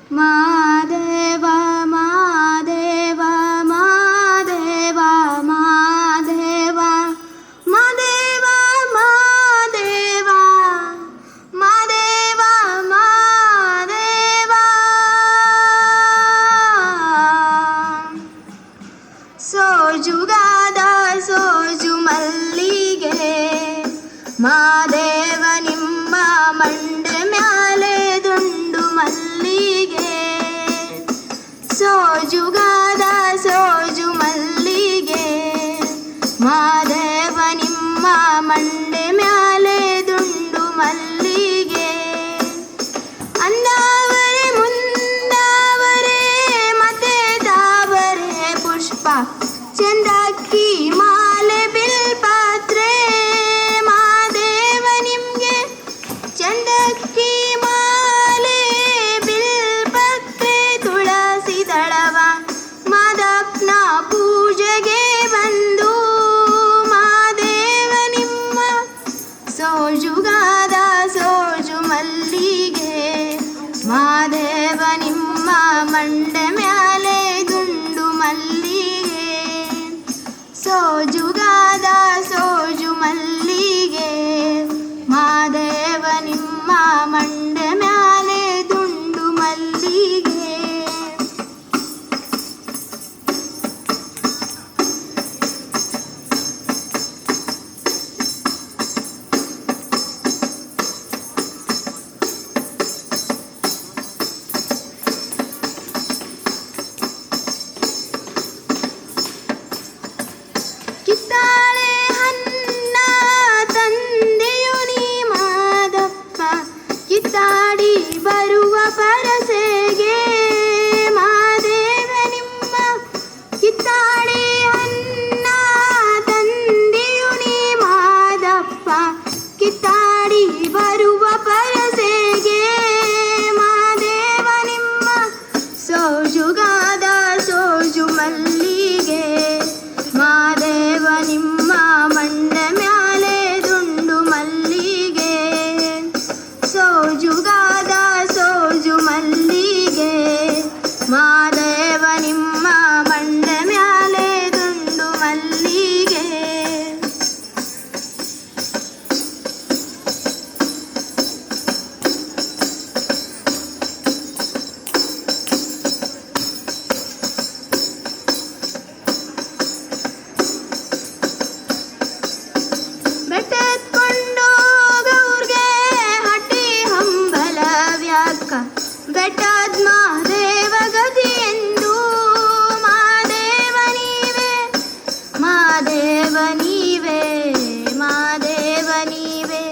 ಮಾದೇವ ಮಾದೇವ ಮಾದೇವ ಮಾದೇವ ಮಾದೇವ ಮಾದೇವ ಮಾದೇವ ಮಾದೇವ ಸೋಜುಗಾದ ಸೋಜು ಮಲ್ಲಿಗೆ ಮಾದೇವ ನಿಮ್ಮ ಮಂಡೆ ಮ್ಯಾಲೆ ದುಂಡು ಮಲ್ಲಿಗೆ ಸೋಜುಗಾದ ಸೋಜು ಮಲ್ಲಿಗೆ ಮಾದೇವ ನಿಮ್ಮ ಮಂಡೆ ಮ್ಯಾಲೆ ದುಂಡು ಮಲ್ಲಿಗೆ ಅಂದಾವರೆ ಮುಂದಾವರೆ ಮತ್ತೆ ತಾವರೆ ಪುಷ್ಪ ಚಂದಕ್ಕಿ ಮಾಲೆ ಬಿಲ್ಪಾತ್ರೆ ಮಾದೇವ ನಿಮ್ಗೆ ಚಂದಕ್ಕಿ ಮಾಲೆ ಬಿಲ್ಪತ್ರೆ ತುಳಸಿ ದಳವ ಮಾದಪ್ಪನ ಪೂಜೆಗೆ ಬಂದು ಮಾದೇವ ನಿಮ್ಮ ಸೋಜುಗಾದ ಸೋಜು ಮಲ್ಲಿಗೆ ಮಾದೇವ ನಿಮ್ಮ ಮಂಡೆ ಮ್ಯಾಲೆ ದುಂಡು ಮಲ್ಲಿಗೆ ಸೋಜುಗಾದ ಸೋಜು ಮಲ್ಲಿಗೆ ಮಾದೇವ ನಿಮ್ಮ ಮಂಡೆ ಮ್ಯಾಲೆ ದುಂಡು ಮಲ್ಲಿಗೆ ಕಿತ್ತಾಳೆ ಹನ್ನ ತಂದೆಯು ನೀ ಮಾದಪ್ಪ ಕಿತ್ತಾಡಿ ಬರುವ ಪರಸೆಗೆ ಮಾದೇವ ನಿಮ್ಮ ಕಿತ್ತಾಡಿ ಹನ್ನ ತಂದೆಯು ನೀ ಮಾದಪ್ಪ ಕಿತ್ತಾಡಿ ಬರುವ ಪರಸೆಗೆ ಮಾದೇವ ನಿಮ್ಮ ಸೋಜುಗಾದ ಸೋಜು ಮಲ್ಲಿಗೆ ಮಾದೇವ ನಿಮ್ಮ ಮಂಡೆ ಮ್ಯಾಲೆ ದುಂಡು ಮಲ್ಲಿಗೆ ಸೋಜುಗಾದ ಸೋಜು ಮಲ್ಲಿಗೆ ಮಾದೇವ ನಿಮ್ಮ ಮಂಡೆ ಮ್ಯಾಲೆ ದುಂಡು ಮಲ್ಲಿಗೆ ಬೆಟ್ಟತ್ಕೊಂಡು ಗೌರ್ಗೆ ಹಟ್ಟಿ ಹಂಬಲವ್ಯಾಕ ಬೆಟ್ಟದ ಮಾದೇವ ಗತಿ ಎಂದು ಮಾದೇವ ನೀವೇ ಮಾದೇವ ನೀವೇ ಮಾದೇವ ನೀವೇ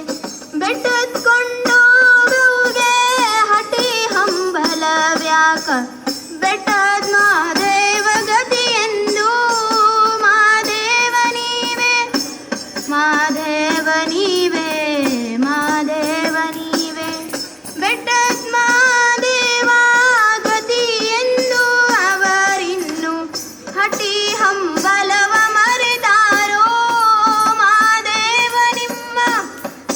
ಬೆಟ್ಟತ್ಕೊಂಡು ಗೌರ್ಗೆ ಹಟ್ಟಿ ಹಂಬಲವ್ಯಾಕ ಬೆಟ್ಟದ ಮಾದೇವ ಗತಿ ಎಂದು ಮಾದೇವ ನೀವೇ ಮಾದೇವ ನೀವೇ ಮಾದೇವ ನೀವೇ ಬೆಟ್ಟದ ಮಾದೇವ ಗತಿ ಎಂದು ಅವರಿನ್ನು ಹಟಿ ಹಂಬಲವ ಮರೆತಾರೋ ಮಾದೇವ ನಿಮ್ಮ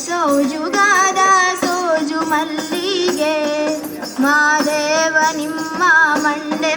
ಸೋಜುಗಾದ ಸೋಜು ಮಲ್ಲಿಗೆ ಮಾದೇವ ನಿಮ್ಮ ಮಂಡೆ